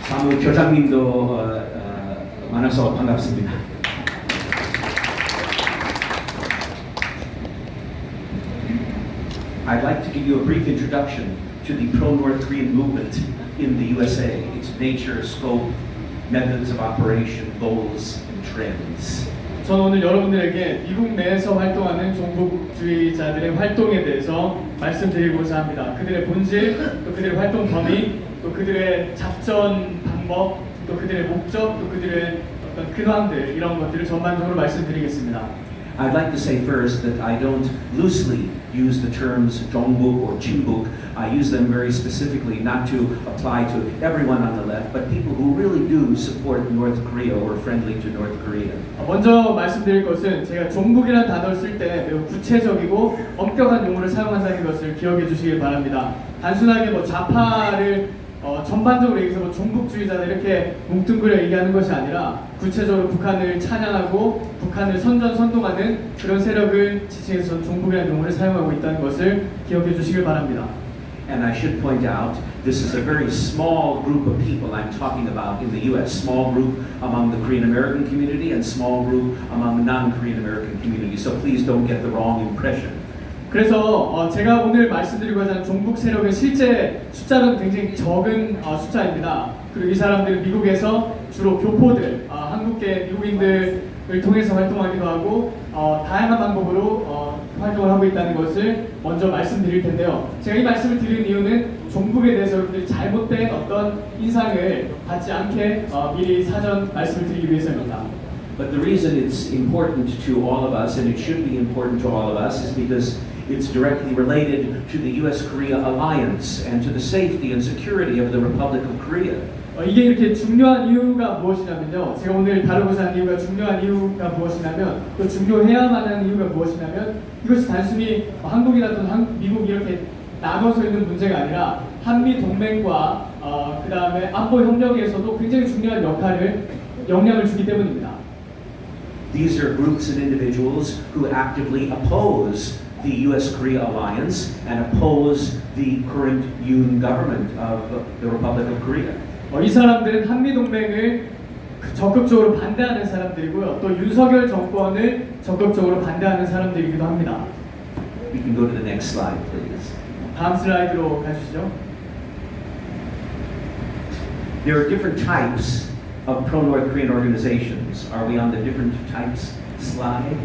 사무처장님도 만나서 반갑습니다. I'd like to give you a brief introduction to the pro-North Korean movement in the USA, its nature, scope, methods of operation, goals, and trends. 저는 오늘 여러분들에게 미국 내에서 활동하는 종북주의자들의 활동에 대해서 말씀드리고자 합니다. 그들의 본질, 또 그들의 활동 범위, 또 그들의 작전 방법, 또 그들의 목적, 또 그들의 어떤 근황들 이런 것들을 전반적으로 말씀드리겠습니다. I'd like to say first that I don't loosely use the terms 종북 or 친북. I use them very specifically, not to apply to everyone on the left, but people who really do support North Korea or are friendly to North Korea. 먼저 말씀드릴 것은 제가 종북이라는 단어를 쓸 때 매우 구체적이고 엄격한 용어를 사용한다는 것을 기억해 주시길 바랍니다. 단순하게 뭐 좌파를 전반적으로 얘기해서 뭐 종북주의자들 이렇게 뭉뚱그려 얘기하는 것이 아니라 구체적으로 북한을 찬양하고 북한을 선전선동하는 그런 세력을 지칭해서 전 종북이라는 용어를 사용하고 있다는 것을 기억해 주시길 바랍니다. And I should point out, this is a very small group of people I'm talking about in the U.S. Small group among the Korean American community and small group among the non-Korean American community. So please don't get the wrong impression. 그래서 제가 오늘 말씀드리고자 하는 종북 세력은 실제 숫자는 굉장히 적은 숫자입니다. 그리고 이 사람들은 미국에서 주로 교포들, 한국계 미국인들을 통해서 활동하기도 하고 다양한 방법으로 활동을 하고 있다는 것을 먼저 말씀드릴 텐데요. 제가 이 말씀을 드리는 이유는 종북에 대해서 여러분들이 잘못된 어떤 인상을 받지 않게 미리 사전 말씀을 드리기 위해서입니다. But the reason it's important to all of us, and it should be important to all of us, is because it's directly related to the U.S.-Korea alliance and to the safety and security of the Republic of Korea. 이게 이렇게 중요한 이유가 무엇이냐면요. 제가 오늘 다루고자 하는 이유가 중요한 이유가 무엇이냐면 또 중요해야만 하는 이유가 무엇이냐면 이것이 단순히 한국이나 또 미국이 이렇게 나눠서 있는 문제가 아니라 한미 동맹과 그 다음에 안보 협력에서도 굉장히 중요한 영향을 주기 때문입니다. These are groups and individuals who actively oppose the U.S.-Korea alliance and oppose the current Yoon government of the Republic of Korea. 이 사람들은 한미 동맹을 적극적으로 반대하는 사람들이고요. 또 윤석열 정권을 적극적으로 반대하는 사람들이기도 합니다. We can go to the next slide, please. 다음 슬라이드로 가주시죠. There are different types of pro-North Korean organizations. Are we on the different types slide?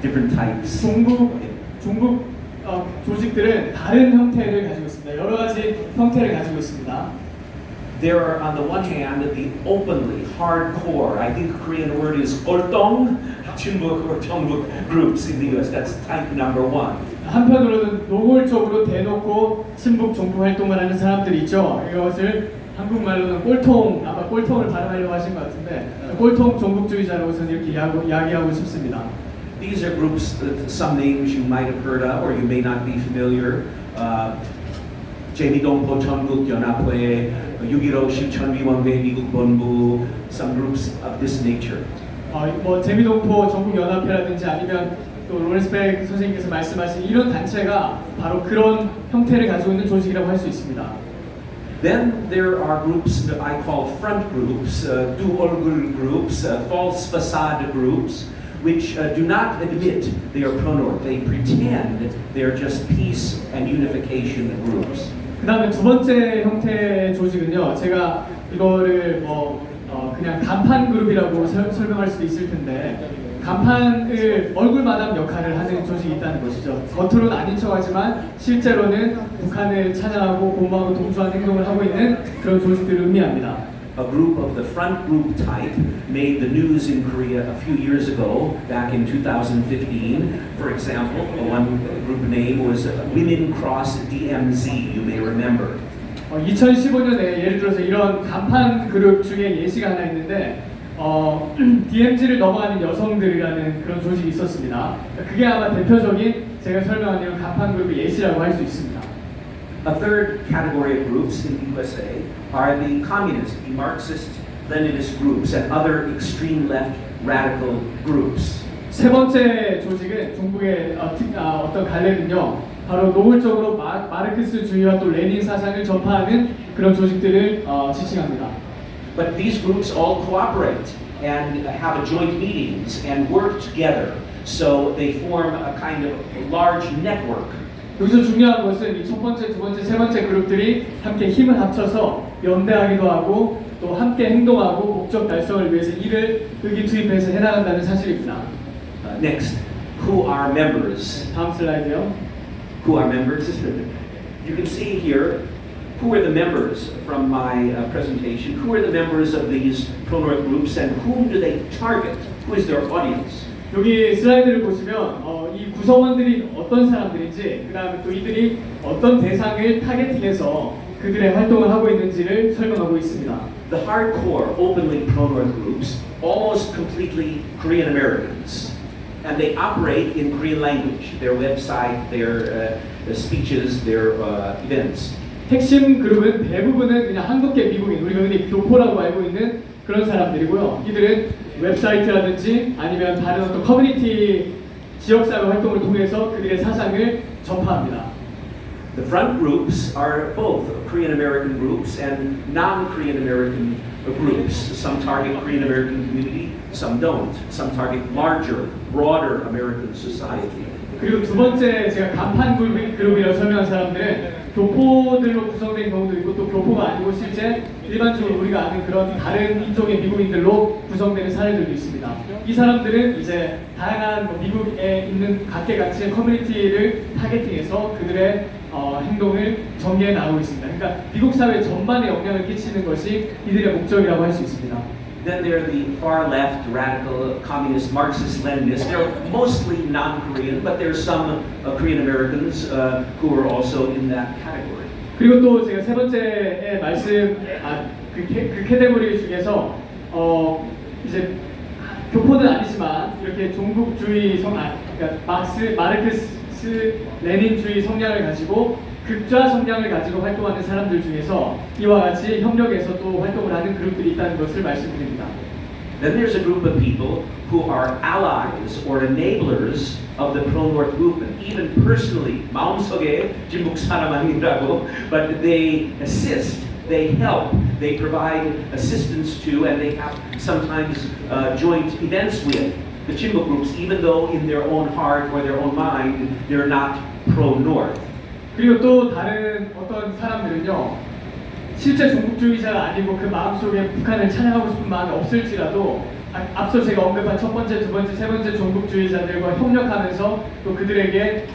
Different types. 종북 조직들은 다른 형태를 가지고 있습니다. 여러 가지 형태를 가지고 있습니다. There are, on the one hand, the openly hardcore, I think the Korean word is 골동, 친북 or 종북 groups in the U.S. That's type number one. 한편으로는 노골적으로 대놓고 친북 종북 활동을 하는 사람들이 있죠. 이것을 한국말로는 꼴통, 아마 꼴통을 발음하려고 하신 것 같은데 꼴통 종북주의자라고 저는 이렇게 이야기하고 싶습니다. These are groups that some names you might have heard of or you may not be familiar. 재미동포 전북연합회, 6.15 실천위원회 미국본부, some groups of this nature. 뭐 재미동포 전북연합회라든지 아니면 또 로렌스백 선생님께서 말씀하신 이런 단체가 바로 그런 형태를 가지고 있는 조직이라고 할 수 있습니다. Then there are groups that I call front groups, 두 얼굴 groups, false facade groups, which do not admit they are pro-North. They pretend they are just peace and unification groups. 그 다음에 두 번째 형태의 조직은요. 제가 이거를 그냥 간판 그룹이라고 설명할 수도 있을 텐데 간판을 얼굴마담 역할을 하는 조직이 있다는 것이죠. 겉으로는 아닌 척하지만 실제로는 북한을 찬양하고 고마워하고 동조하는 행동을 하고 있는 그런 조직들을 의미합니다. A group of the front group type made the news in Korea a few years ago, back in 2015. For example, one group name was Women Cross DMZ, you may remember. 2015년에 예를 들어서 이런 간판 그룹 중에 예시가 하나 있는데 DMZ를 넘어가는 여성들이라는 그런 조직이 있었습니다. 그게 아마 대표적인 제가 설명한 이런 간판 그룹의 예시라고 할 수 있습니다. A third category of groups in the USA are the communist, the Marxist, Leninist groups and other extreme left radical groups. 세 번째 조직은 종북의 어떤 갈래는요. 바로 노골적으로 마르크스주의와 또 레닌 사상을 전파하는 그런 조직들을 지칭합니다. But these groups all cooperate and have a joint meetings and work together. So they form a kind of large network. 여기서 중요한 것은 이 첫 번째, 두 번째, 세 번째 그룹들이 함께 힘을 합쳐서 연대하기도 하고 또 함께 행동하고 목적 달성을 위해서 일을 의기투입해서 해나간다는 사실입니다. Next, who are members? 다음 슬라이드요. Who are members? You can see here who are the members from my presentation. Who are the members of these pro-North groups and whom do they target? Who is their audience? 여기 슬라이드를 보시면 이 구성원들이 어떤 사람들인지 그 다음에 또 이들이 어떤 대상을 타겟팅해서 그들의 활동을 하고 있는지를 설명하고 있습니다. The hardcore, openly pro-North groups, almost completely Korean Americans. And they operate in Korean language, their website, their speeches, their events. 핵심 그룹은 대부분은 그냥 한국계 미국인, 우리가 흔히 교포라고 알고 있는 그런 사람들이고요. 이들은 웹사이트라든지 아니면 다른 어떤 커뮤니티 지역사회 활동을 통해서 그들의 사상을 전파합니다. The front groups are both Korean American groups and non-Korean American groups. Some target Korean American community, some don't. Some target larger, broader American society. 그리고 두 번째 제가 간판 그룹이라고 설명한 사람들은 교포들로 구성된 경우도 있고 또 교포가 아니고 실제 일반적으로 우리가 아는 그런 다른 인종의 미국인들로 구성되는 사례들도 있습니다. 이 사람들은 이제 다양한 미국에 있는 각계각층의 커뮤니티를 타겟팅해서 그들의 행동을 전개해 나가고 있습니다. 그러니까 미국 사회 전반에 영향을 끼치는 것이 이들의 목적이라고 할 수 있습니다. Then there are the far left, radical, communist, Marxist, Leninists. They're mostly non-Korean, but there's some Korean Americans who are also in that category. 그리고 또 제가 세 번째의 말씀, 그 캐테고리 중에서 이제 교포는 아니지만 이렇게 종북주의 그러니까 마르크스, 레닌주의 성향을 가지고 극좌 성향을 가지고 활동하는 사람들 중에서 이와 같이 협력해서 또 활동을 하는 그룹들이 있다는 것을 말씀드립니다. Then there's a group of people who are allies or enablers of the pro-North movement, even personally, 마음속에 진북 사람 아니라고, but they assist, they help, they provide assistance to, and they have sometimes joint events with the Chimbuk groups, even though in their own heart or their own mind, they're not pro-North. 그리고 또 다른 어떤 사람들은요, 실제 종북주의자가 아니고 그 마음속에 북한을 찬양하고 싶은 마음이 없을지라도 앞서 제가 언급한 첫 번째, 두 번째, 세 번째 종북주의자들과 협력하면서 또 그들에게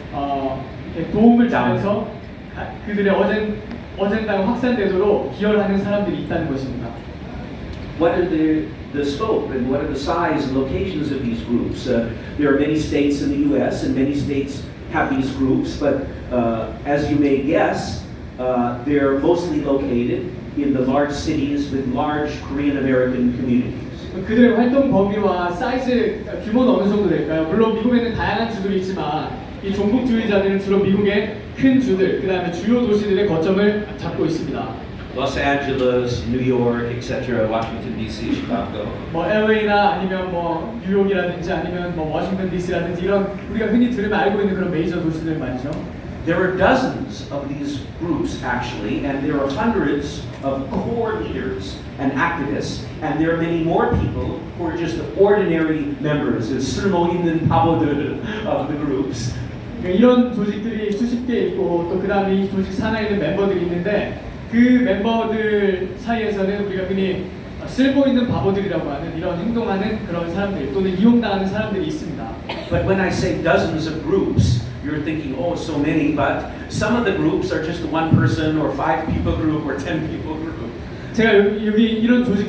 이렇게 도움을 주면서 그들의 어젠다가 확산되도록 기여를 하는 사람들이 있다는 것입니다. What are the scope and what are the size and locations of these groups? There are many states in the U.S. and many states have these groups, but as you may guess, they're mostly located in the large cities with large Korean American communities. 그들의 활동 범위와 사이즈, 규모는 어느 정도 될까요? 물론 미국에는 다양한 주들이 있지만 이 종북주의자들은 주로 미국의 큰 주들, 그 다음에 주요 도시들의 거점을 잡고 있습니다. Los Angeles, New York, etc., Washington D.C., Chicago. 뭐 LA나 아니면 뭐 뉴욕이라든지 아니면 뭐 워싱턴 D.C.라든지 이런 우리가 흔히 들으면 알고 있는 그런 메이저 도시들 말이죠. There are dozens of these groups actually, and there are hundreds of core leaders and activists, and there are many more people who are just ordinary members, 쓸모있는 바보들 of the groups. 이런 조직들이 수십 개 있고 또 그다음에 이 조직 산하에 있는 멤버들이 있는데 그 멤버들 사이에서는 우리가 흔히 쓸모 있는 바보들이라고 하는 이런 행동하는 그런 사람들 또는 이용당하는 사람들이 있습니다. But when I say dozens of groups, you're thinking, oh, so many, but some of the groups are just one person or 5 people group or 10 people group. 제가 여기 이런 조직